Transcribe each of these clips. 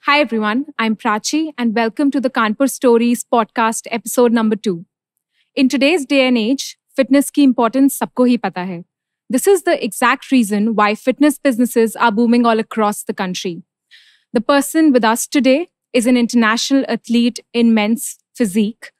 Hi everyone, I'm Prachi and welcome to the Kanpur Stories podcast episode number 2. In today's day and age, fitness की importance सबको ही पता है. This is the exact reason why fitness businesses are booming all across the country. The person with us today is an international athlete in men's physique,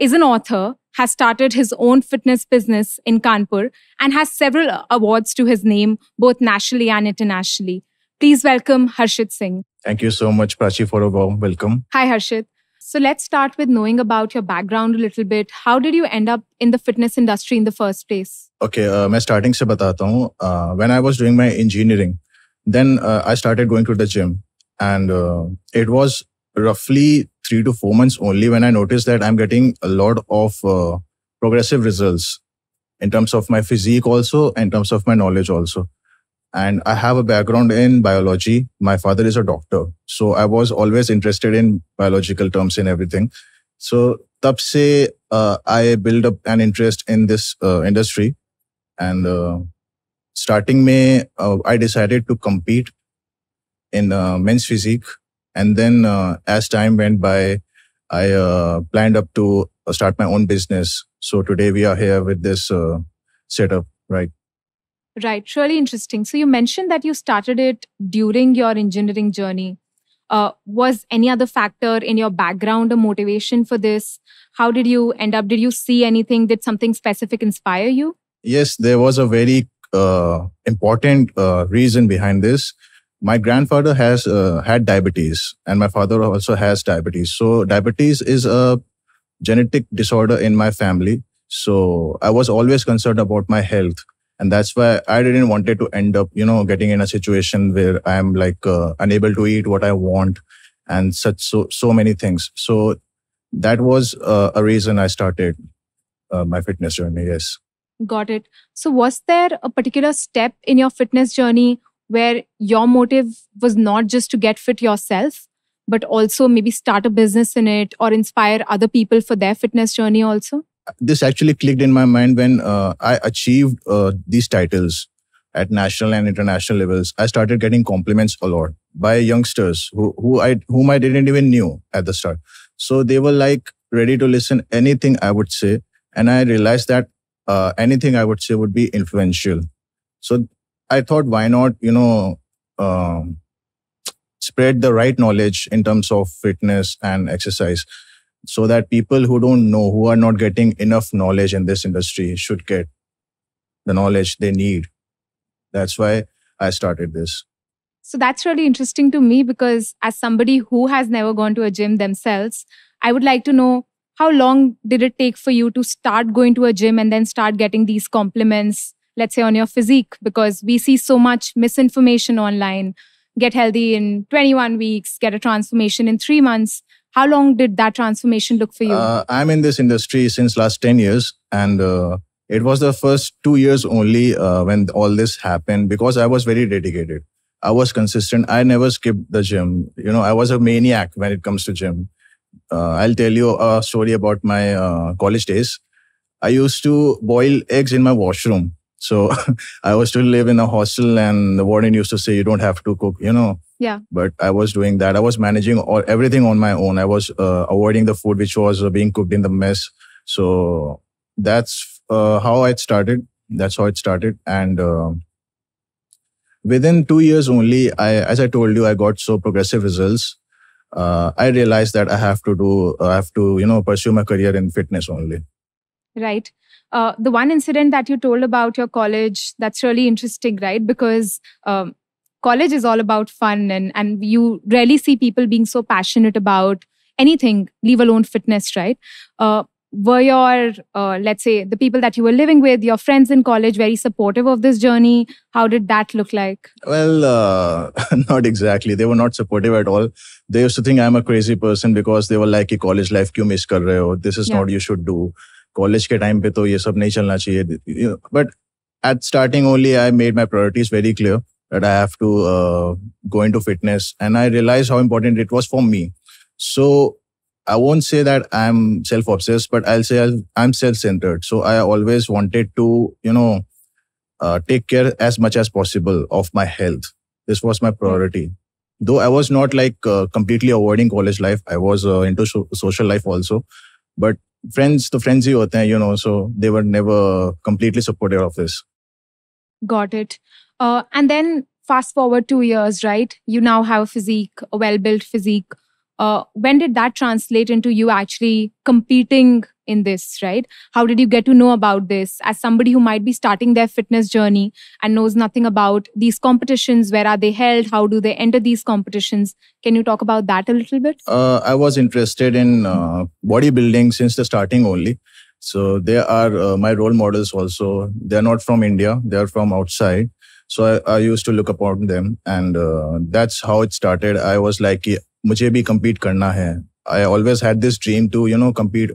is an author, has started his own fitness business in Kanpur, and has several awards to his name, both nationally and internationally. Please welcome Harshit Singh. Thank you so much, Prachi, for a warm welcome. Hi, Harshit. So let's start with knowing about your background a little bit. How did you end up in the fitness industry in the first place? Okay, मैं starting से बताता हूँ. When I was doing my engineering, then I started going to the gym. And it was roughly 3 to 4 months only when I noticed that I'm getting a lot of progressive results in terms of my physique also, in terms of my knowledge also. And I have a background in biology. My father is a doctor. So I was always interested in biological terms and everything. So tab se I built up an interest in this industry. And starting May, I decided to compete in men's physique. And then as time went by, I planned up to start my own business. So today we are here with this setup, right? Right, really interesting. So you mentioned that you started it during your engineering journey. Was any other factor in your background a motivation for this? How did you end up? Did you see anything? Did something specific inspire you? Yes, there was a very important reason behind this. My grandfather has had diabetes and my father also has diabetes. So diabetes is a genetic disorder in my family. So I was always concerned about my health. And that's why I didn't want it to end up, getting in a situation where I'm like unable to eat what I want and so many things. So that was a reason I started my fitness journey. Yes. Got it. So was there a particular step in your fitness journey where your motive was not just to get fit yourself, but also maybe start a business in it or inspire other people for their fitness journey also? This actually clicked in my mind when I achieved these titles at national and international levels. I started getting compliments a lot by youngsters whom I didn't even knew at the start. So they were like ready to listen anything I would say, and I realized that anything I would say would be influential. So I thought, why not, spread the right knowledge in terms of fitness and exercise, so that people who don't know, who are not getting enough knowledge in this industry should get the knowledge they need. That's why I started this. So that's really interesting to me because as somebody who has never gone to a gym themselves, I would like to know how long did it take for you to start going to a gym and then start getting these compliments, let's say on your physique, because we see so much misinformation online. Get healthy in 21 weeks, get a transformation in 3 months. How long did that transformation look for you? I'm in this industry since last 10 years. And it was the first 2 years only when all this happened because I was very dedicated. I was consistent. I never skipped the gym. I was a maniac when it comes to gym. I'll tell you a story about my college days. I used to boil eggs in my washroom. So I was to live in a hostel and the warden used to say, you don't have to cook, Yeah. But I was doing that. I was managing everything on my own. I was avoiding the food which was being cooked in the mess. So that's how it started. That's how it started. And within 2 years only, as I told you, I got so progressive results. I realized that I have to pursue my career in fitness only. Right. The one incident that you told about your college, that's really interesting, right? Because college is all about fun and you rarely see people being so passionate about anything, leave alone fitness, right? Were your, let's say, the people that you were living with, your friends in college, very supportive of this journey? How did that look like? Well, not exactly. They were not supportive at all. They used to think I'm a crazy person because they were like, "Ki college life kyun miss kar rahe ho? This is not you should do. College ke time pe to ye sab nahi chalna chahiye." But at starting only, I made my priorities very clear that I have to go into fitness. And I realized how important it was for me. So I won't say that I'm self-obsessed, but I'll say I'm self-centered. So I always wanted to, take care as much as possible of my health. This was my priority. Though I was not like completely avoiding college life, I was into social life also. But friends, the friends ही होते हैं, so they were never completely supportive of this. Got it. And then fast forward 2 years, right? You now have a physique, a well built physique. When did that translate into you actually competing in this, right? How did you get to know about this as somebody who might be starting their fitness journey and knows nothing about these competitions? Where are they held? How do they enter these competitions? Can you talk about that a little bit? I was interested in bodybuilding since the starting only. So they are my role models also. They're not from India. They're from outside. So I used to look upon them. And that's how it started. I was like, कि मुझे भी compete करना है. I always had this dream to, compete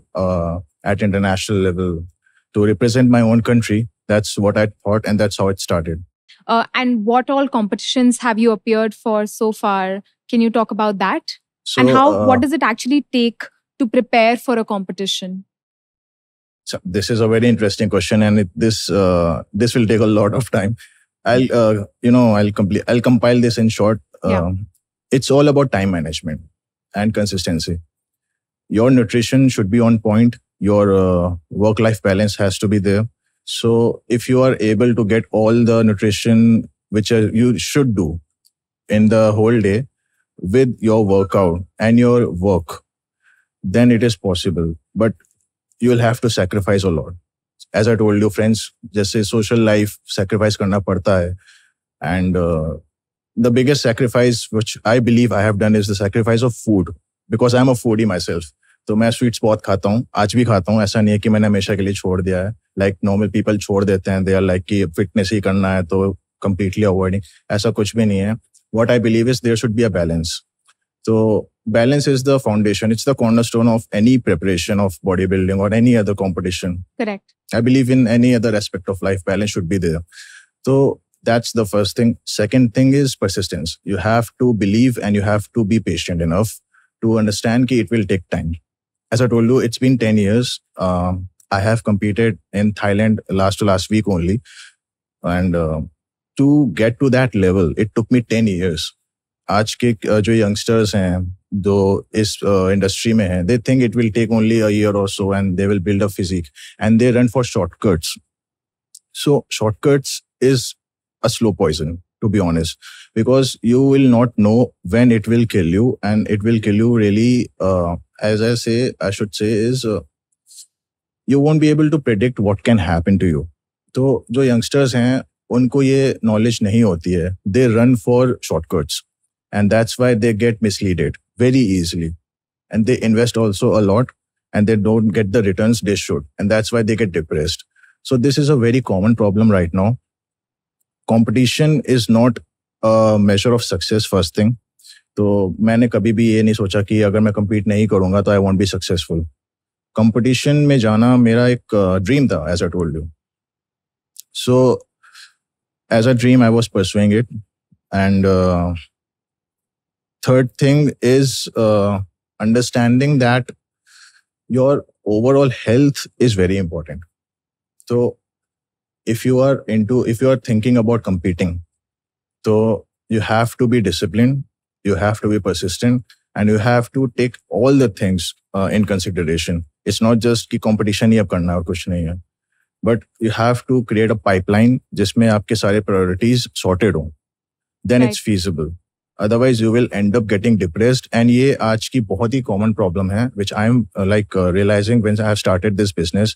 at international level, to represent my own country. That's what I thought. And that's how it started. And what all competitions have you appeared for so far? Can you talk about that? So, And how, what does it actually take to prepare for a competition? So this is a very interesting question, and this will take a lot of time. I'll compile this in short. Yeah. It's all about time management and consistency. Your nutrition should be on point. Your work-life balance has to be there. So if you are able to get all the nutrition which you should do in the whole day with your workout and your work, then it is possible. But you will have to sacrifice a lot. As I told you, friends, जैसे social life sacrifice करना पड़ता है. And the biggest sacrifice which I believe I have done is the sacrifice of food, because I'm a foodie myself. तो मैं sweets बहुत खाता हूँ, आज भी खाता हूँ. ऐसा नहीं है कि मैंने हमेशा के लिए छोड़ दिया है. Like normal people छोड़ देते हैं. They are like कि fitness ही करना है तो completely avoiding. ऐसा कुछ भी नहीं है. What I believe is there should be a balance. So balance is the foundation. It's the cornerstone of any preparation of bodybuilding or any other competition. Correct. I believe in any other aspect of life, balance should be there. So that's the first thing. Second thing is persistence. You have to believe and you have to be patient enough to understand that it will take time. As I told you, it's been 10 years. I have competed in Thailand last week only. And to get to that level, it took me 10 years. आज के जो youngsters हैं जो इस industry में हैं, they think it will take only a year or so and they will build a physique and they run for shortcuts. So shortcuts is a slow poison, to be honest, because you will not know when it will kill you, and it will kill you really, as I should say is you won't be able to predict what can happen to you. तो जो youngsters हैं उनको ये knowledge नहीं होती है. They run for shortcuts. And that's why they get misleaded very easily. And they invest also a lot and they don't get the returns they should. And that's why they get depressed. So this is a very common problem right now. Competition is not a measure of success, first thing. तो मैंने कभी भी ये नहीं सोचा कि अगर मैं compete नहीं करूँगा तो I won't be successful. Competition में जाना मेरा एक dream था, as I told you. So as a dream, I was pursuing it. And third thing is understanding that your overall health is very important. So if you are thinking about competing, so you have to be disciplined, you have to be persistent, and you have to take all the things in consideration. It's not just कि competition ही अब करना और कुछ नहीं है. But you have to create a pipeline जिसमें आपके सारे priorities sorted हों. Then it's feasible. Otherwise, you will end up getting depressed. And ये आज की बहुत ही common problem है, which I'm realizing when I have started this business.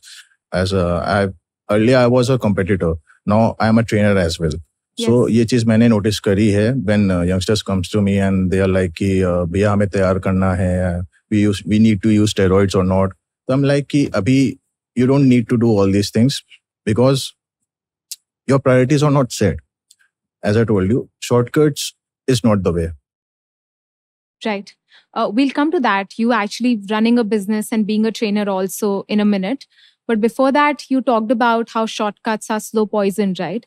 Earlier I was a competitor. Now I'm a trainer as well. Yes. So ये चीज मैंने notice करी है when youngsters comes to me and they are like कि भैया हमें तैयार करना है. We need to use steroids or not. So I'm like कि अभी you don't need to do all these things because your priorities are not set. As I told you, shortcuts is not the way. Right. We'll come to that. You actually running a business and being a trainer also in a minute. But before that, you talked about how shortcuts are slow poison, right?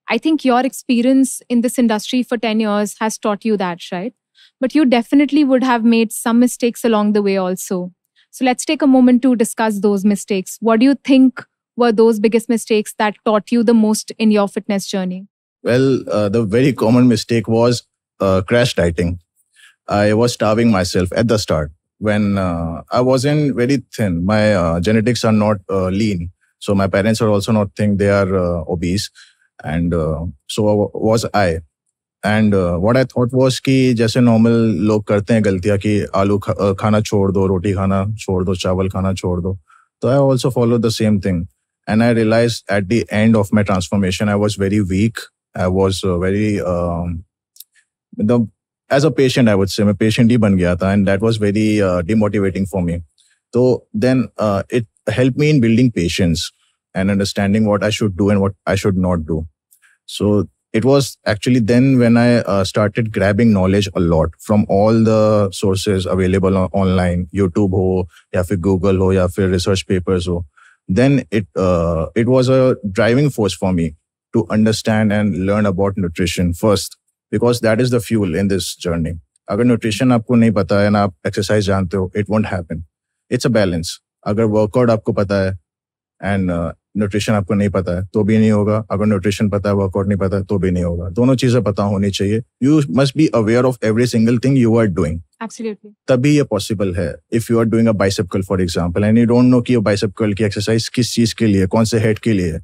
I think your experience in this industry for 10 years has taught you that, right? But you definitely would have made some mistakes along the way also. So let's take a moment to discuss those mistakes. What do you think were those biggest mistakes that taught you the most in your fitness journey? Well, the very common mistake was crash dieting. I was starving myself at the start when I wasn't very thin. My genetics are not lean. So my parents are also not thin. They are obese. And so was I. And what I thought was कि जैसे normal लोग करते हैं गलतियां कि आलू खाना छोड़ दो, रोटी खाना छोड़ दो, चावल खाना छोड़ दो. तो I also follow the same thing and I realise at the end of my transformation I was very weak. I was very मतलब as a patient I would say मैं पेशेंट ही बन गया था and that was very demotivating for me. तो then it help me in building patience and understanding what I should do and what I should not do. So it was actually then when I started grabbing knowledge a lot from all the sources available online, YouTube ho, ya fir Google ho, ya fir research papers ho. Then it was a driving force for me to understand and learn about nutrition first, because that is the fuel in this journey. Agar nutrition aapko nahi pata hai na aap exercise jante ho, it won't happen. It's a balance. Agar workout aapko pata hai and nutrition आपको नहीं पता है तो भी नहीं होगा. अगर nutrition पता है, वर्कआउट नहीं पता है तो भी नहीं होगा. दोनों चीजें पता होनी चाहिए. You must be aware of every single thing you are doing. Absolutely. तभी ये पॉसिबल है. If you are doing a bicep curl for example and you don't know कि ये बाइसेप कर्ल की एक्सरसाइज किस चीज के लिए, कौन से हेड के लिए,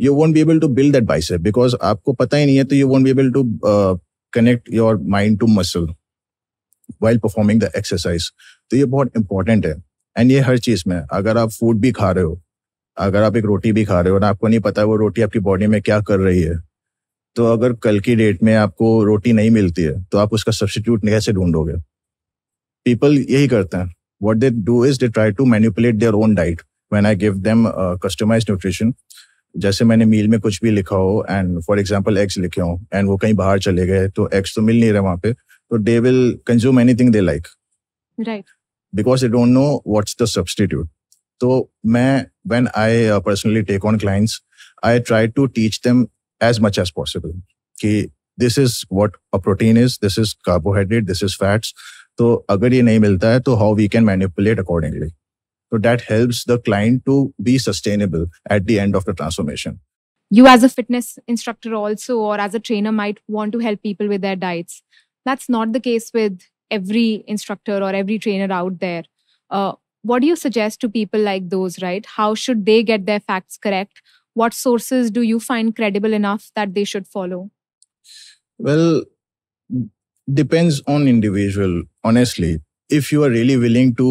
you won't be able to build that bicep because आपको पता ही नहीं है. तो you won't be able to connect your mind to muscle while performing the exercise. तो ये बहुत इंपॉर्टेंट है. एंड ये हर चीज में, अगर आप फूड भी खा रहे हो, अगर आप एक रोटी भी खा रहे हो ना, आपको नहीं पता है वो रोटी आपकी बॉडी में क्या कर रही है, तो अगर कल की डेट में आपको रोटी नहीं मिलती है तो आप उसका सब्स्टिट्यूट कैसे ढूंढोगे? पीपल यही करते हैं. What they do is they try to manipulate their own diet when I give them customised nutrition. जैसे मैंने मील में कुछ भी लिखा हो एंड फॉर एग्जांपल एग्स लिखे हो एंड वो कहीं बाहर चले गए तो एग्स तो मिल नहीं रहे वहां पे, तो they will consume anything they like, right, because they don't know what's the substitute. तो मैं when I personally take on clients, I try to teach them as much as possible कि this is what a protein is, this is carbohydrate, this is fats. तो अगर ये नहीं मिलता है तो how we can manipulate accordingly. So that helps the client to be sustainable at the end of the transformation. You as a fitness instructor also or as a trainer might want to help people with their diets. That's not the case with every instructor or every trainer out there. What do you suggest to people like those, right? How should they get their facts correct? What sources do you find credible enough that they should follow? Well, depends on individual, honestly. If you are really willing to,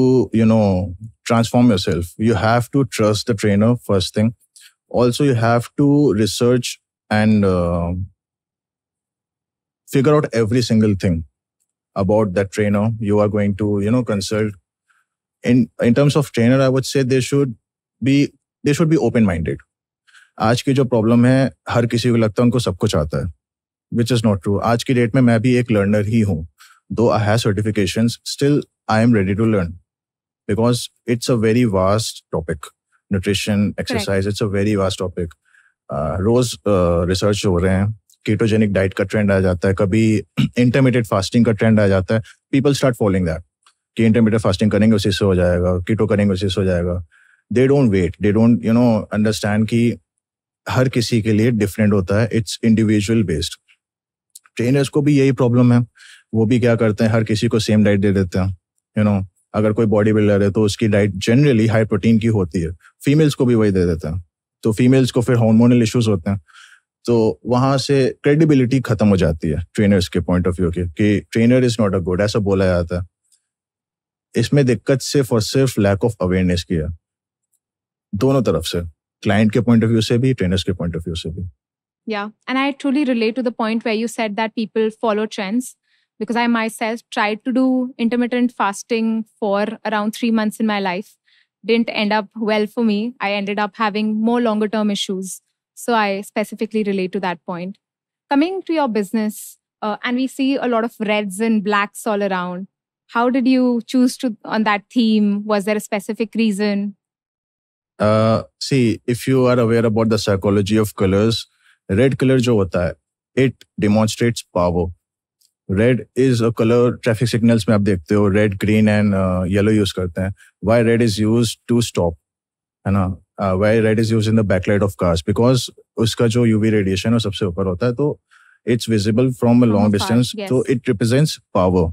transform yourself, you have to trust the trainer first thing. Also, you have to research and figure out every single thing about that trainer you are going to, consult. In terms of trainer, I would say they should be open-minded. आज की जो problem है, हर किसी को लगता है उनको सब कुछ आता है, which is not true. आज की डेट में मैं भी एक लर्नर ही हूँ. Though I have certifications, still I am ready to learn because it's a very vast topic. Nutrition, exercise, correct. It's a very vast topic. रोज रिसर्च हो रहे हैं. कीटोजेनिक डाइट का ट्रेंड आ जाता है, कभी इंटरमिटेड फास्टिंग का ट्रेंड आ जाता है. पीपल स्टार्ट फॉलोइंग दैट कि इंटरमीडिएट फास्टिंग करेंगे उसी से हो जाएगा, कीटो करेंगे उसी से हो जाएगा. They don't wait, they don't understand कि हर किसी के लिए डिफरेंट होता है. It's individual based. ट्रेनर्स को भी यही प्रॉब्लम है. वो भी क्या करते हैं, हर किसी को सेम डाइट दे देते हैं. अगर कोई बॉडी बिल्डर है तो उसकी डाइट जनरली हाई प्रोटीन की होती है. फीमेल्स को भी वही दे देते हैं, तो फीमेल्स को फिर हार्मोनल इश्यूज होते हैं. तो वहां से क्रेडिबिलिटी खत्म हो जाती है ट्रेनर्स के पॉइंट ऑफ व्यू की कि trainer is not a good, ऐसा बोला जाता है. इसमें दिक्कत सिर्फ और सिर्फ लैक ऑफ अवेयरनेस की है, दोनों तरफ से, क्लाइंट के पॉइंट ऑफ व्यू से भी, ट्रेनर्स के पॉइंट ऑफ व्यू से भी. Yeah, and I truly relate to the point where you said that people follow trends, because I myself tried to do intermittent fasting for around 3 months in my life. Didn't end up well for me. I ended up having more longer term issues. So I specifically relate to that point. Coming to your business, and we see a lot of reds and blacks all around. How did you choose on that theme? Was there a specific reason? See, if you are aware about the psychology of colors, red color जो होता है, it demonstrates power. Red is a color, traffic signals में आप देखते हो, red, green and yellow use करते हैं. Why red is used to stop, है ना? Why red is used in the backlight of cars? Because उसका जो UV radiation है सबसे ऊपर होता है, तो it's visible from a long distance. Yes. So it represents power.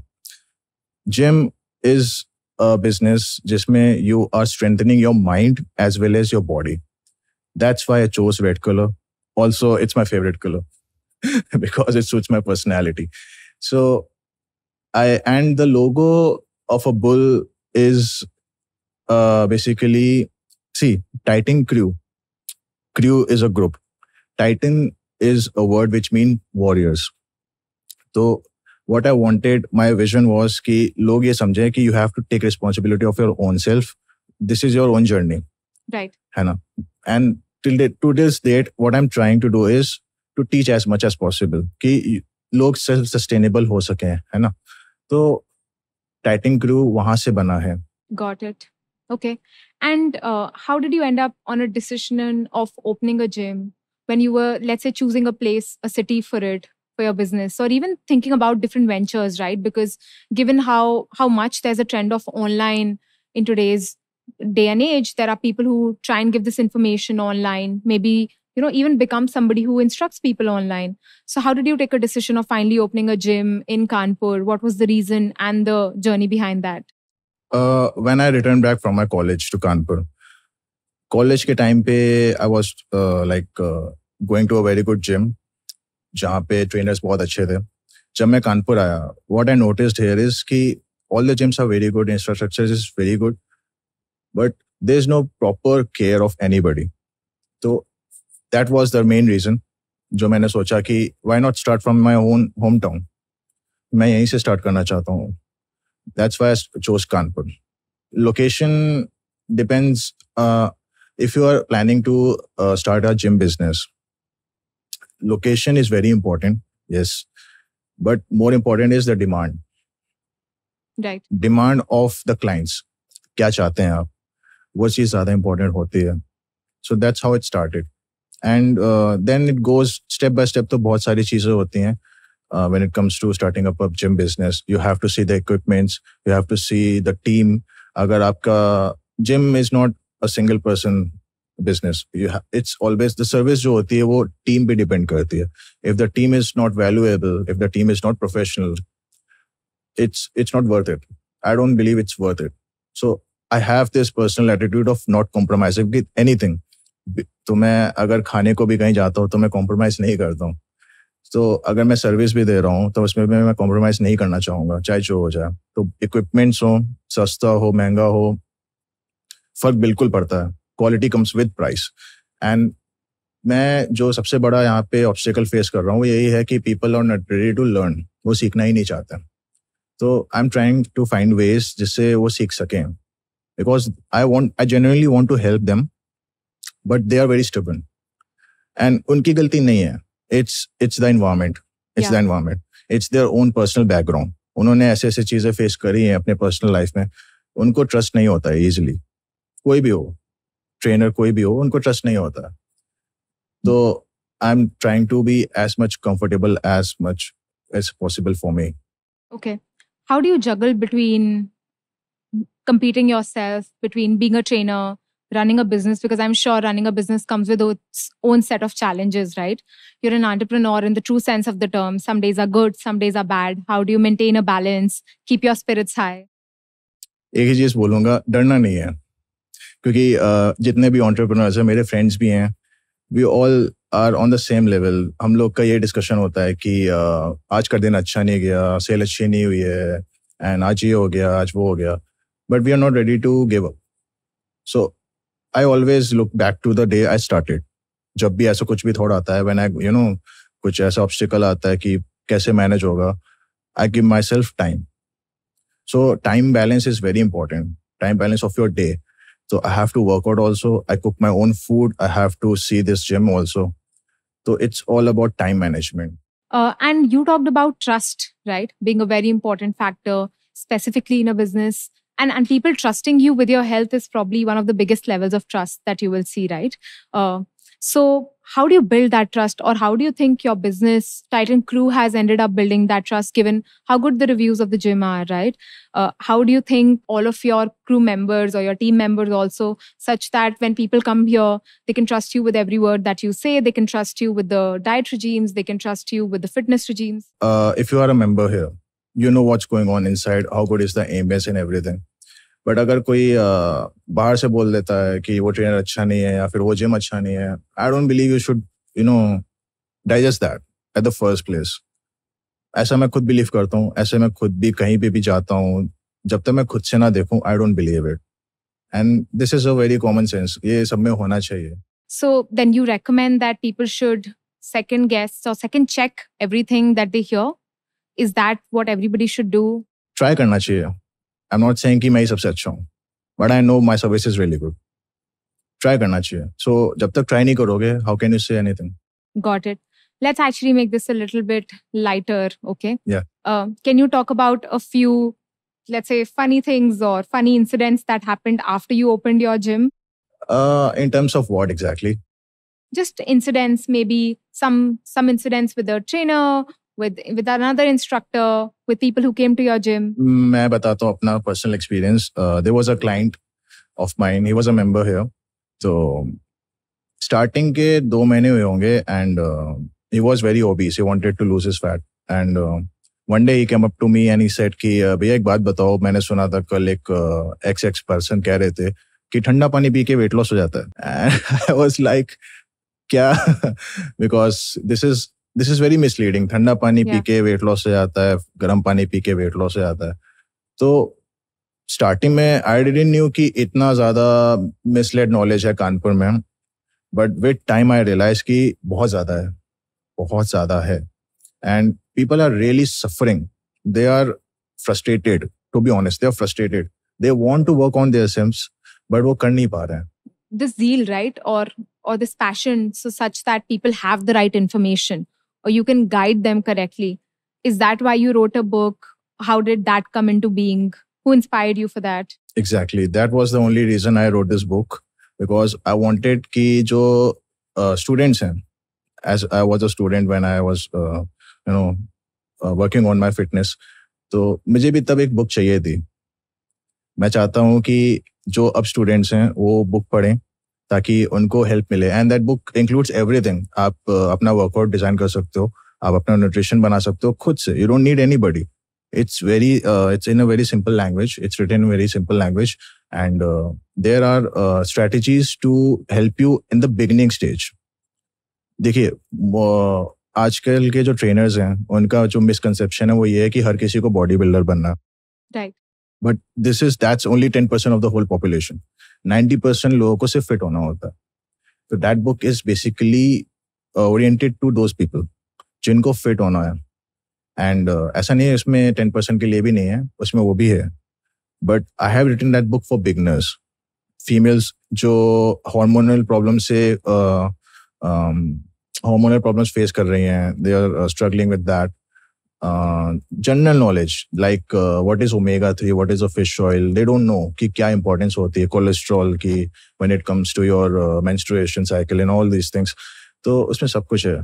Gym is a business जिसमें you are strengthening your mind as well as your body. That's why I chose red color. Also, it's my favorite color because it suits my personality. So and the logo of a bull is basically, see, Titan crew. Crew is a group. Titan is a word which means warriors. So what I wanted, my vision was कि लोग ये समझें कि you have to take responsibility of your own self. This is your own journey. Right. है ना? And to this date, what I'm trying to do is to teach as much as possible कि लोग self sustainable हो सकें, है ना? तो Titan crew वहाँ से बना है. Got it. Okay. And how did you end up on a decision of opening a gym when you were, let's say, choosing a place, a city for it, for your business, or even thinking about different ventures, right? Because given how much there's a trend of online in today's day and age, there are people who try and give this information online, maybe, even become somebody who instructs people online. So how did you take a decision of finally opening a gym in Kanpur? What was the reason and the journey behind that? When I returned back from my college to Kanpur, college के time पे I was going to a very good gym जहाँ पे trainers बहुत अच्छे थे. जब मैं कानपुर आया, what I noticed here is कि all the gyms are very good, infrastructure is very good, but there's no proper care of anybody. So that was the main reason जो मैंने सोचा कि why not start from my own hometown. मैं यहीं से start करना चाहता हूँ. That's why I chose Kanpur. Location depends. If you are planning to start a gym business, location is very important, yes. But more important is the demand. Right. Demand of the clients. क्या चाहते हैं आप? वो चीज़ ज़्यादा important होती है. So that's how it started. And then it goes step by step. तो बहुत सारी चीज़ें होती हैं. When it comes to starting up a gym business, you have to see the equipments, you have to see the team. अगर आपका gym is not a single person business, it's always the service जो होती है वो team पे depend करती है. If the team is not valuable, if the team is not professional, it's not worth it. I don't believe it's worth it. So I have this personal attitude of not compromising with anything. तो मैं अगर खाने को भी कहीं जाता हूँ तो मैं compromise नहीं करता हूँ. तो अगर मैं सर्विस भी दे रहा हूँ तो उसमें मैं कॉम्प्रोमाइज़ नहीं करना चाहूँगा, चाहे जो हो जाए. तो इक्विपमेंट्स हो, सस्ता हो, महंगा हो, फर्क बिल्कुल पड़ता है. Quality comes with price. And मैं जो सबसे बड़ा यहाँ पे ऑब्स्टिकल फेस कर रहा हूँ वो यही है कि people are not ready to learn. वो सीखना ही नहीं चाहते. तो I am trying to find ways जिससे वो सीख सकें. Because I genuinely want to help them, but they are very stubborn. And उनकी गलती नहीं है. It's the environment. It's the environment. It's their own personal background. उन्होंने ऐसे ऐसे चीजें फेस करी हैं अपने पर्सनल लाइफ में. उनको ट्रस्ट नहीं होता है इजीली. कोई भी हो, ट्रेनर कोई भी हो, उनको ट्रस्ट नहीं होता है. तो I'm trying to be as much comfortable as much as possible for me. Okay. How do you juggle between competing yourself, between being a trainer, running a business? Because I'm sure running a business comes with its own set of challenges, right? You're an entrepreneur in the true sense of the term. Some days are good, some days are bad. How do you maintain a balance, keep your spirits high? एक ही चीज बोलूंगा, डरना नहीं है. क्योंकि जितने भी entrepreneurs हैं, मेरे फ्रेंड्स भी हैं, we all are on the same level. हम लोग का ये डिस्कशन होता है कि आज का दिन अच्छा नहीं गया, सेल अच्छी नहीं हुई है, एंड आज ये हो गया, आज वो हो गया, but we are not ready to give up. So I always look back to the day I started. जब भी ऐसा कुछ भी थॉट आता है, when I, कुछ ऐसा ऑब्स्टिकल आता है कि कैसे मैनेज होगा, I give myself time. So time balance is very important. Time balance of your day. So I have to work out also. I cook my own food. I have to see this gym also. So it's all about time management. And you talked about trust, right? Being a very important factor, specifically in a business. And people trusting you with your health is probably one of the biggest levels of trust that you will see, right? So how do you build that trust, or how do you think your business, Titan Crew, has ended up building that trust given how good the reviews of the gym are, right? How do you think all of your crew members or your team members also, such that when people come here, they can trust you with every word that you say, they can trust you with the diet regimes, they can trust you with the fitness regimes? If you are a member here, you know what's going on inside, how good is the ambience and everything. But अगर कोई बाहर से बोल देता है कि वो trainer अच्छा नहीं है या फिर वो जिम अच्छा नहीं है, I don't believe you should digest that at the first place. ऐसा मैं खुद बिलीव करता हूँ, ऐसे मैं खुद भी कहीं पे भी जाता हूँ, जब तक मैं खुद से ना देखूँ I don't believe it. And this is a very common sense, ये सब में होना चाहिए. So then you recommend that people should second guess or second check everything that they hear? Is that what everybody should do? Try करना चाहिए. I am not saying कि मैं ही सबसे अच्छा हूँ, but I know my service is really good. Try करना चाहिए. सो जब तक ट्राई नहीं करोगे, how can you say anything? Got it. Let's actually make this a little bit lighter, okay? Yeah. Can you talk about a few, let's say, funny things or funny incidents that happened after you opened your gym? In terms of what exactly? Just incidents, maybe some incidents with a trainer, with another instructor, with people who came to your gym. मैं बताता हूँ अपना personal experience. There was a client of mine, he was a member here. तो starting के 2 महीने हुए होंगे and he was very obese. He wanted to lose his fat. And one day he came up to me and he said कि भैया एक बात बताओ, मैंने सुना था कल एक XX पर्सन कह रहे थे कि ठंडा पानी पी के वेट लॉस हो जाता है. And I was like क्या? Because this is very misleading. ठंडा पानी पी के वेट लॉस हो जाता है, गर्म पानी पी के वेट लॉस हो जाता है. तो स्टार्टिंग में आई डिडंट न्यू कि इतना ज़्यादा मिसलेड नॉलेज है कानपुर में. But with time I realise कि बहुत ज़्यादा है. And people are really suffering. They are frustrated, to be honest, they are frustrated. They want to work on their sims, but वो कर नहीं पा रहे हैं. This zeal, right? Or this passion, so such that people have the right information or you can guide them correctly. Is that why you wrote a book? How did that come into being? Who inspired you for that? Exactly. That was the only reason I wrote this book, because I wanted कि जो students हैं, as I was a student when I was working on my fitness, तो मुझे भी तब एक book चाहिए थी. मैं चाहता हूँ कि जो अब स्टूडेंट्स हैं वो बुक पढ़ें ताकि उनको हेल्प मिले. And that book includes everything. आप अपना वर्कआउट डिजाइन कर सकते हो, आप अपना न्यूट्रिशन बना सकते हो खुद से. You don't need anybody. It's in a very simple language. It's written in very simple language, and there are strategies to help you in the beginning stage. देखिए, आजकल के जो ट्रेनर्स हैं उनका जो मिसकंसेप्शन है वो ये है कि हर किसी को बॉडी बिल्डर बनना है. Right. But that's only 10% of the whole population. 90% लोगों को सिर्फ फिट होना होता है. So that book is basically oriented to those people जिनको फिट होना है. एंड ऐसा नहीं है इसमें 10% के लिए भी नहीं है, उसमें वो भी है. But I have written that book for beginners, females जो हार्मोनल प्रॉब्लम्स फेस कर रही हैं. They are struggling with that. General knowledge like what is omega 3, what is a fish oil. They don't know कि क्या importance होती है cholesterol की when it comes to your menstruation cycle and all these things. तो उसमें सब कुछ है.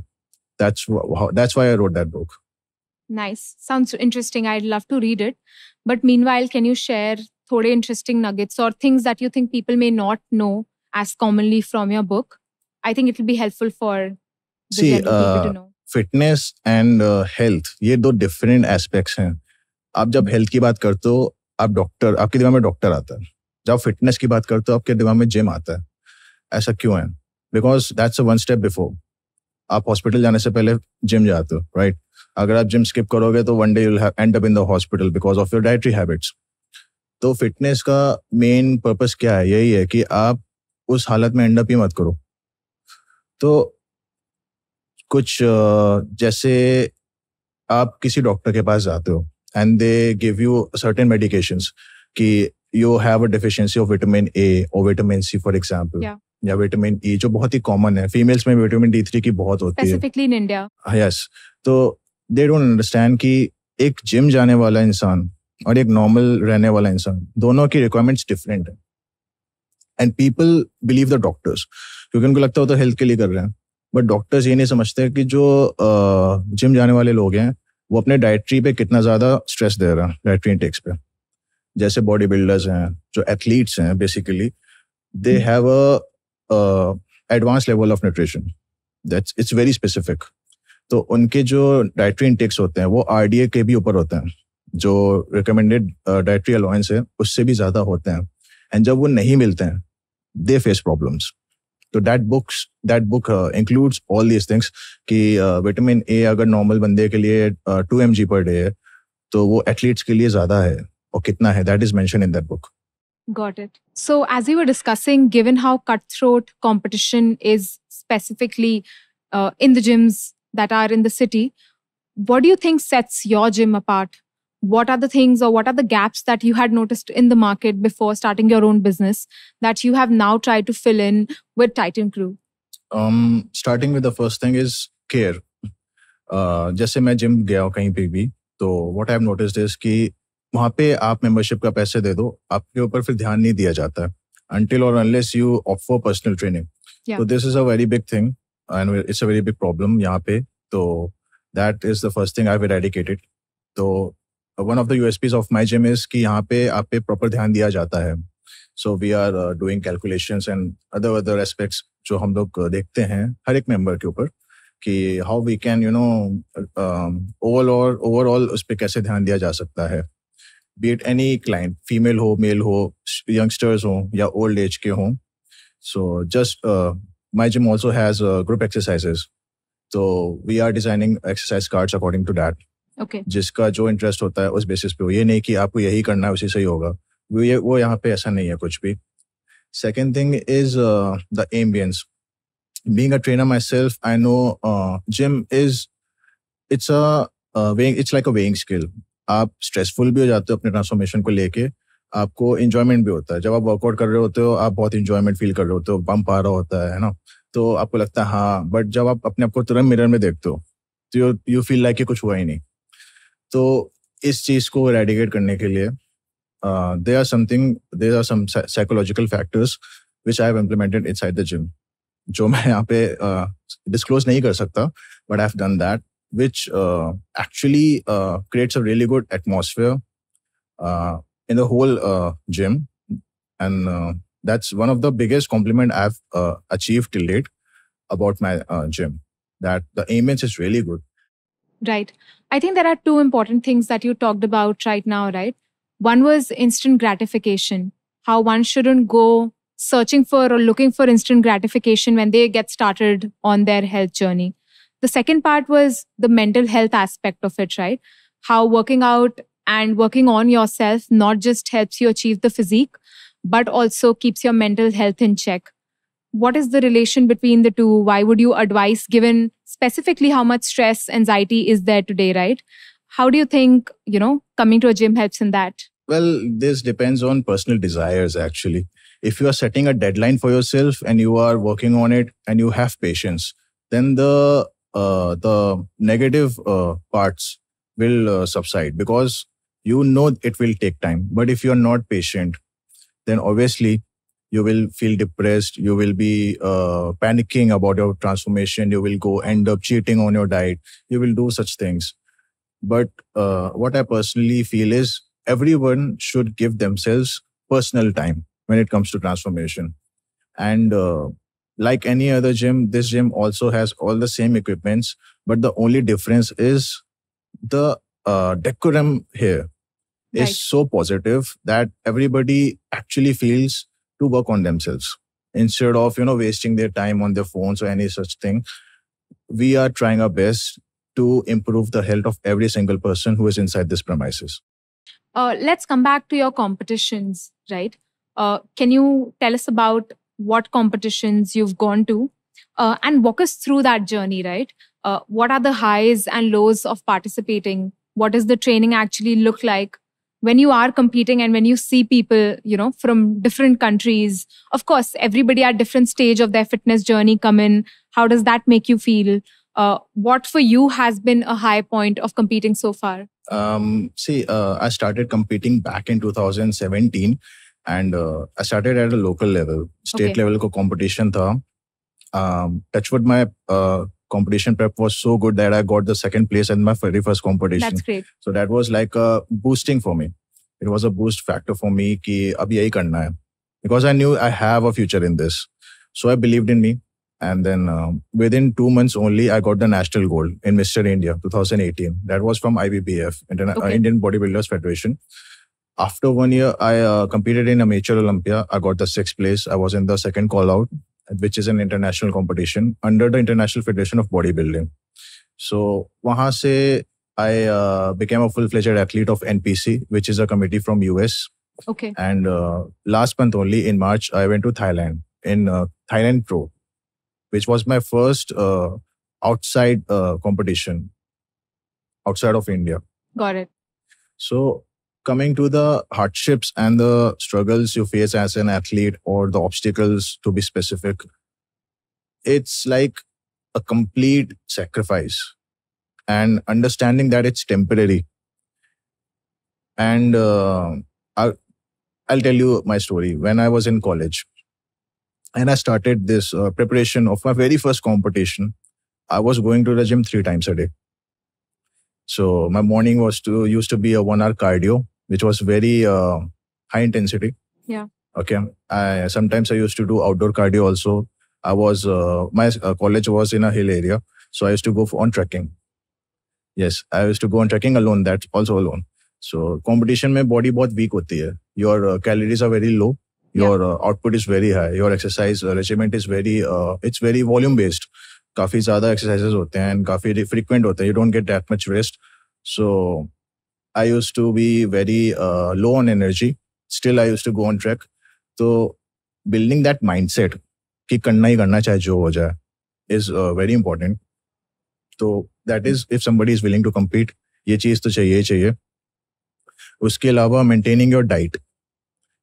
That's why I wrote that book. Nice. Sounds interesting. I'd love to read it. But meanwhile, can you share thode interesting nuggets or things that you think people may not know as commonly from your book? I think it will be helpful for the general people to know. Fitness and health, ये 2 different aspects हैं. आप जब health की बात करते हो, आप doctor, आपके दिमाग में डॉक्टर आता है. जब फिटनेस की बात करते हो, आपके दिमाग में जिम आता है. ऐसा क्यों है? Because that's a one step before. आप हॉस्पिटल जाने से पहले जिम जाते हो, राइट? अगर आप जिम स्किप करोगे तो one day you will and up in the hospital because of your dietary habits. तो फिटनेस का मेन पर्पस क्या है? यही है कि आप उस हालत में एंड अप ही मत करो. तो कुछ जैसे आप किसी डॉक्टर के पास जाते हो and they give you certain medications कि you have a deficiency of vitamin A और विटामिन सी फॉर एग्जांपल, या विटामिन ई जो बहुत ही कॉमन है. फीमेल्स में विटामिन D3 की बहुत होती है, स्पेसिफिकली इन इंडिया. यस. तो दे डोंट अंडरस्टैंड कि एक जिम जाने वाला इंसान और एक नॉर्मल रहने वाला इंसान, दोनों की रिक्वायरमेंट्स डिफरेंट है. And people believe the doctors, क्योंकि उनको लगता है वो तो हेल्थ के लिए कर रहे हैं. बट डॉक्टर्स ये नहीं समझते कि जो जिम जाने वाले लोग हैं वो अपने डाइटरी पे कितना ज़्यादा स्ट्रेस दे रहे हैं, डाइटरी इंटेक्स पे. जैसे बॉडी बिल्डर्स हैं, जो एथलीट्स हैं, basically they have a advance level of nutrition. That's it's very specific. तो उनके जो डाइटरी इंटेक्स होते हैं वो RDA के भी ऊपर होते हैं. जो recommended dietary allowance है उससे भी ज़्यादा होते हैं, and जब वो नहीं मिलते हैं they face problems. तो that book includes all these things कि विटामिन ए अगर नॉर्मल बंदे के लिए 2 mg पर डे है तो वो एथलीट्स के लिए ज़्यादा है, और कितना है that is mentioned in that book. Got it. So, as you were discussing, given how cutthroat competition is specifically in the gyms that are in the city, what do you think sets your gym apart? What are the things or what are the gaps that you had noticed in the market before starting your own business that you have now tried to fill in with Titan Crew? Starting with the first thing is care. जैसे मैं gym गया हूँ कहीं पे भी, तो what I've noticed is कि वहाँ पे आप मेंबरशिप का पैसे दे दो, आपके ऊपर फिर ध्यान नहीं दिया जाता है until or unless you opt for personal training. Yeah. So this is a very big thing and it's a very big problem यहाँ पे. तो that is the first thing I've eradicated. तो one of the USPs of my gym is कि यहाँ पे आप पे proper ध्यान दिया जाता है. So we are doing calculations and other aspects जो हम लोग देखते हैं हर एक मेंबर के ऊपर कि how we can overall उस पे कैसे ध्यान दिया जा सकता है. Be it any client, female हो, male हो, youngsters हो या old age के हों. So just my gym also has group exercises. So we are designing exercise cards according to that. Okay. जिसका जो इंटरेस्ट होता है उस बेसिस पे हो. ये नहीं कि आपको यही करना है उसी से ही होगा. वो यहाँ पे ऐसा नहीं है कुछ भी. Second thing is the ambience. Being a trainer myself, I know gym it's like a weighing scale. आप स्ट्रेसफुल भी हो जाते हो अपने ट्रांसफॉर्मेशन को लेके, आपको इंजॉयमेंट भी होता है. जब आप वर्कआउट कर रहे होते हो आप बहुत इंजॉयमेंट फील कर रहे होते हो, बम्प आ रहा होता है ना, तो आपको लगता है हाँ. बट जब आप अपने आप को तुरंत मिरर में देखते हो तो यू फील लाइक कि कुछ हुआ ही नहीं. तो इस चीज़ को इरेडिकेट करने के लिए there are some psychological factors which I have implemented inside the gym. जो मैं यहाँ पे disclose नहीं कर सकता, but I've done that, which actually creates a really good atmosphere in the whole gym, and that's one of the biggest compliment I've achieved till date about my gym, that the ambience is really good. Right. I think there are two important things that you talked about right now, right? One was instant gratification, how one shouldn't go searching for or looking for instant gratification when they get started on their health journey. The second part was the mental health aspect of it, right? How working out and working on yourself not just helps you achieve the physique, but also keeps your mental health in check. What is the relation between the two? Why would you advise, given specifically how much stress, anxiety is there today, right? How do you think, coming to a gym helps in that? Well, this depends on personal desires, actually. If you are setting a deadline for yourself and you are working on it and you have patience, then the negative parts will subside, because you know it will take time. But if you are not patient, then obviously you will feel depressed. You will be panicking about your transformation. You will end up cheating on your diet. You will do such things. But what I personally feel is everyone should give themselves personal time when it comes to transformation. And like any other gym, this gym also has all the same equipments, but the only difference is the decorum here is so positive that everybody actually feels to work on themselves instead of wasting their time on their phones or any such thing. We are trying our best to improve the health of every single person who is inside this premises. Let's come back to your competitions, right? Can you tell us about what competitions you've gone to and walk us through that journey, right? What are the highs and lows of participating? What does the training actually look like when you are competing and when you see people, from different countries? Of course, everybody at different stage of their fitness journey come in. How does that make you feel? What for you has been a high point of competing so far? I started competing back in 2017, and I started at a local level. State level ko competition tha. Touchwood, my competition prep was so good that I got the second place in my very first competition. That's great. So that was like a boosting for me. It was a boost factor for me कि अब यही करना है, because I knew I have a future in this. So I believed in me. And then within 2 months only, I got the national gold in Mr. India 2018. That was from IBBF, Okay. Indian Bodybuilders Federation. After 1 year, I competed in Amateur Olympia. I got the sixth place. I was in the second call out, which is an international competition under the International Federation of Bodybuilding. So वहाँ से I became a full-fledged athlete of NPC, which is a committee from US. Okay. And last month only in March, I went to Thailand in Thailand Pro, which was my first outside competition outside of India. Got it. So coming to the hardships and the struggles you face as an athlete or the obstacles to be specific, it's like a complete sacrifice and understanding that it's temporary. And I'll tell you my story. When I was in college and I started this preparation of my very first competition, I was going to the gym 3 times a day. So my morning used to be a 1 hour cardio, which was very high intensity. Yeah. Okay. Sometimes I used to do outdoor cardio also. I was my college was in a hill area, so I used to go on trekking. Yes, I used to go on trekking alone. That's also alone. So competition में body बहुत weak होती है. Your calories are very low. Your output is very high. Your exercise regimen is it's very volume based. काफी ज़्यादा exercises होते हैं and काफी frequent होते हैं. You don't get that much rest. So I used to be very low on energy. Still I used to go on trek. So building that mindset कि करना ही करना चाहे जो हो जाए is very important. So that is if somebody is willing to compete, ये चीज़ तो चाहिए ही चाहिए. उसके अलावा maintaining your diet.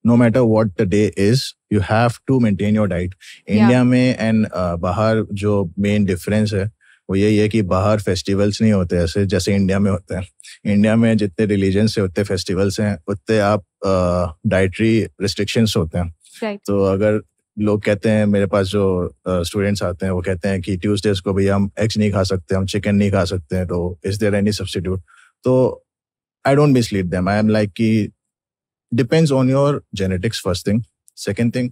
No matter what the day is, you have to maintain your diet. India में and बाहर जो main difference है वो यही है कि बाहर festivals नहीं होते ऐसे जैसे इंडिया में होते हैं. इंडिया में जितने religions से उतने festivals हैं उतने आप dietary restrictions होते हैं. Right. तो अगर लोग कहते हैं मेरे पास जो स्टूडेंट्स आते हैं वो कहते हैं कि ट्यूसडेज को भैया हम एग्स नहीं खा सकते, हम चिकन नहीं खा सकते हैं, तो इज देयर एनी सब्स्टिट्यूट? तो I don't mislead them. I am like कि depends on your genetics first thing. Second thing,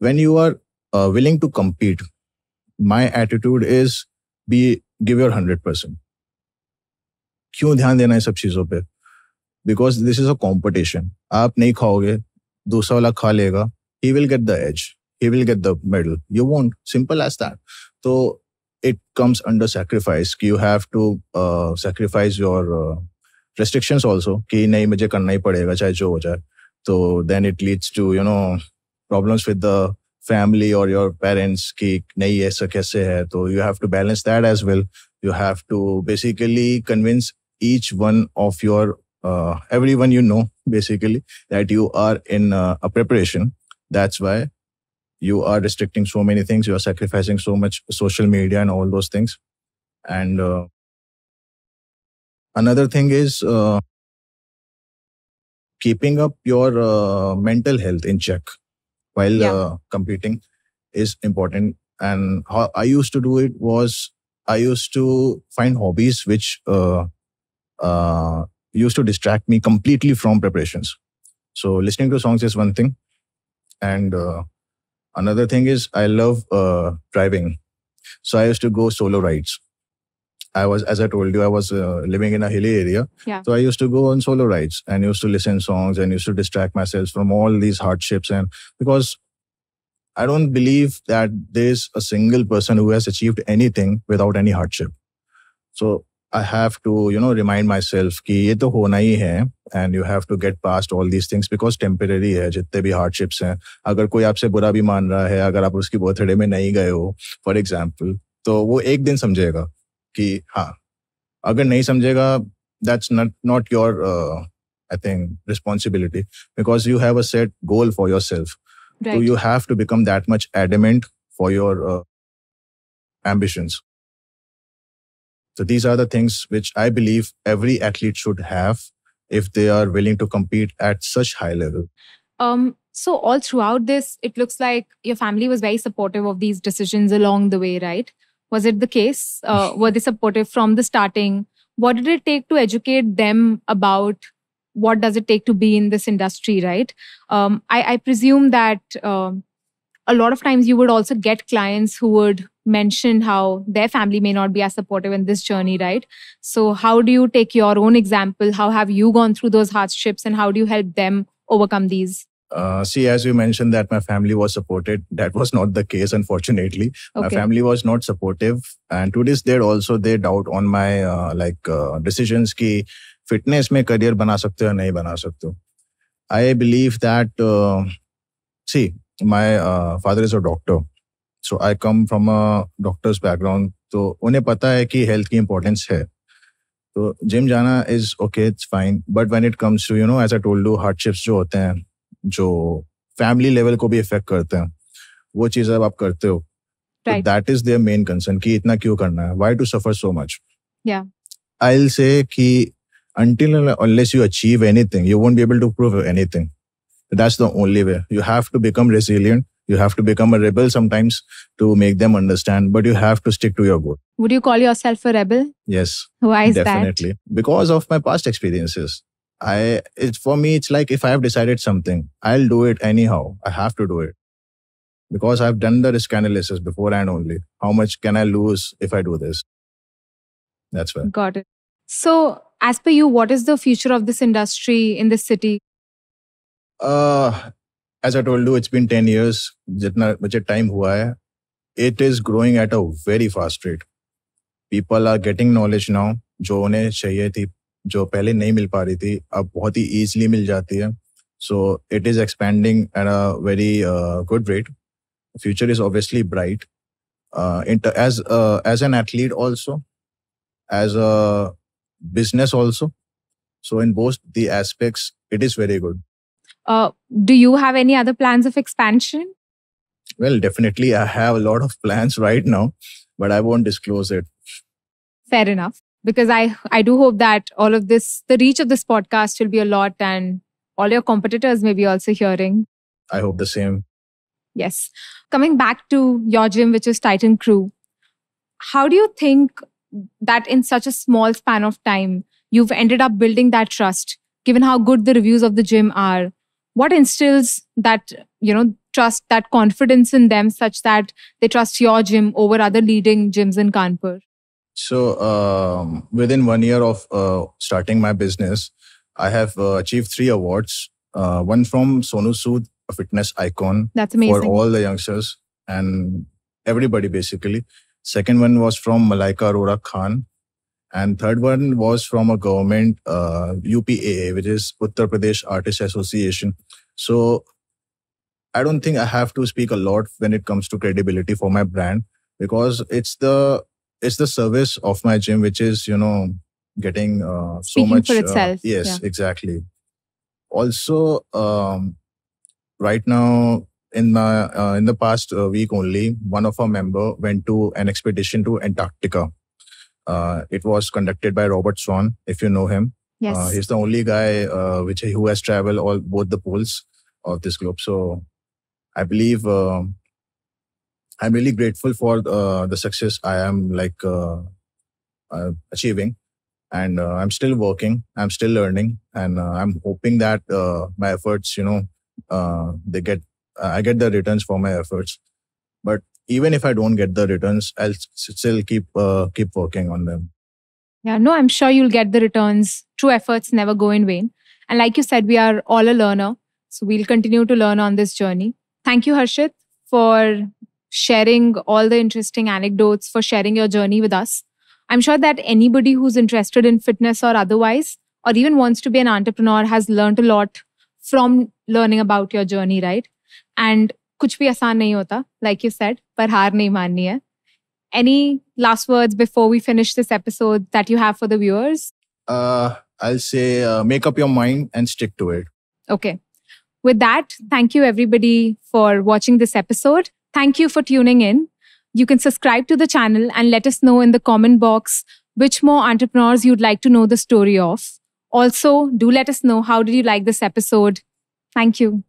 when you are willing to compete, my attitude is be give your 100%. क्यों ध्यान देना है सब चीजों पे? Because this is a competition. आप नहीं खाओगे, दूसरा वाला खा लेगा, he will get the edge. He will get the medal. You won't. Simple as that. So it comes under sacrifice. You have to sacrifice your restrictions also. कि नहीं मुझे करना ही पड़ेगा चाहे जो हो जाए. So then it leads to problems with the family or your parents कि नहीं ऐसा कैसे है. So you have to balance that as well. You have to basically convince each one of your everyone basically that you are in a preparation. That's why you are restricting so many things. You are sacrificing so much social media and all those things. And another thing is keeping up your mental health in check while competing is important. And how I used to do it was I used to find hobbies which used to distract me completely from preparations. So listening to songs is one thing. And another thing is I love driving. So I used to go solo rides. As I told you, I was living in a hilly area. Yeah. So I used to go on solo rides and used to listen songs and used to distract myself from all these hardships. And because I don't believe that there's a single person who has achieved anything without any hardship. So I have to, remind myself कि ये तो होना ही है, and you have to get past all these things because temporary है. जितने भी hardships हैं, अगर कोई आपसे बुरा भी मान रहा है, अगर आप उसकी बर्थडे में नहीं गए हो, for example, तो वो एक दिन समझेगा कि हाँ. अगर नहीं समझेगा, that's not your I think responsibility because you have a set goal for yourself. Right. So you have to become that much adamant for your ambitions. So these are the things which I believe every athlete should have if they are willing to compete at such high level. So all throughout this, it looks like your family was very supportive of these decisions along the way, right? Was it the case? Were they supportive from the starting? What did it take to educate them about what does it take to be in this industry, right? I presume that a lot of times you would also get clients who would mention how their family may not be as supportive in this journey, right? So how do you take your own example? How have you gone through those hardships and how do you help them overcome these? See, as you mentioned that my family was supported, that was not the case, unfortunately. My Okay. family was not supportive. And to this day also, they doubt on my decisions ki fitness में career बना सकते हो या नहीं बना सकते हो. I believe that, see, my father is a doctor. So I come from a doctor's background. तो उन्हें पता है कि health की importance है. तो जिम जाना is okay, it's fine. But when it comes to, as I told you, hardships जो होते हैं, जो फैमिली लेवल को भी इफेक्ट करते हैं, वो चीज़ अब आप करते हो, तो Right. That is their main concern कि इतना क्यों करना है, why to suffer so much. Yeah. I will say कि until unless you achieve anything, you won't be able to prove anything. That's the only way. You have to become resilient. You have to become a rebel sometimes to make them understand, but you have to stick to your goal. Would you call yourself a rebel? Yes, Why is definitely. Because of my past experiences. For me, it's like if I have decided something, I'll do it anyhow. I have to do it. Because I've done the risk analysis beforehand only. How much can I lose if I do this? That's why. that? Got it. So, as per you, what is the future of this industry in this city? As I told you, it's been 10 years. जितना मुझे time हुआ है, it is growing at a very fast rate. People are getting knowledge now, जो उन्हें चाहिए थी, जो पहले नहीं मिल पा रही थी, अब बहुत ही easily मिल जाती है. So it is expanding at a very good rate. The future is obviously bright. As an athlete also, as a business also. So in both the aspects, it is very good. Do you have any other plans of expansion? Well, definitely I have a lot of plans right now, but I won't disclose it. Fair enough. Because I do hope that all of this, the reach of this podcast will be a lot and all your competitors may be also hearing. I hope the same. Yes. Coming back to your gym, which is Titan Crew, how do you think that in such a small span of time, you've ended up building that trust, given how good the reviews of the gym are? What instills that, trust, that confidence in them such that they trust your gym over other leading gyms in Kanpur? So within 1 year of starting my business, I have achieved 3 awards. One from Sonu Sood, a fitness icon. That's amazing. For all the youngsters and everybody basically. Second one was from Malaika Arora Khan. And third one was from a government UPAA, which is Uttar Pradesh Artists Association. So I don't think I have to speak a lot when it comes to credibility for my brand, because it's the service of my gym which is, getting so Speaking much. for itself. Yes, Yeah. exactly. Also, right now in the past week only, one of our member went to an expedition to Antarctica. It was conducted by Robert Swan, if you know him. Yes. He's the only guy who has traveled both the poles of this globe. So I believe I'm really grateful for the success I am achieving. And I'm still working, I'm still learning, and I'm hoping that my efforts, I get the returns for my efforts. But even if I don't get the returns, I'll still keep working on them. Yeah, no, I'm sure you'll get the returns. True efforts never go in vain. And like you said, we are all a learner. So we'll continue to learn on this journey. Thank you, Harshit, for sharing all the interesting anecdotes, for sharing your journey with us. I'm sure that anybody who's interested in fitness or otherwise, or even wants to be an entrepreneur, has learned a lot from learning about your journey, right? And कुछ भी आसान नहीं होता, like you said, पर हार नहीं माननी है. Any last words before we finish this episode that you have for the viewers? I'll say make up your mind and stick to it. Okay. With that, thank you everybody for watching this episode. Thank you for tuning in. You can subscribe to the channel and let us know in the comment box which more entrepreneurs you'd like to know the story of. Also, do let us know how did you like this episode. Thank you.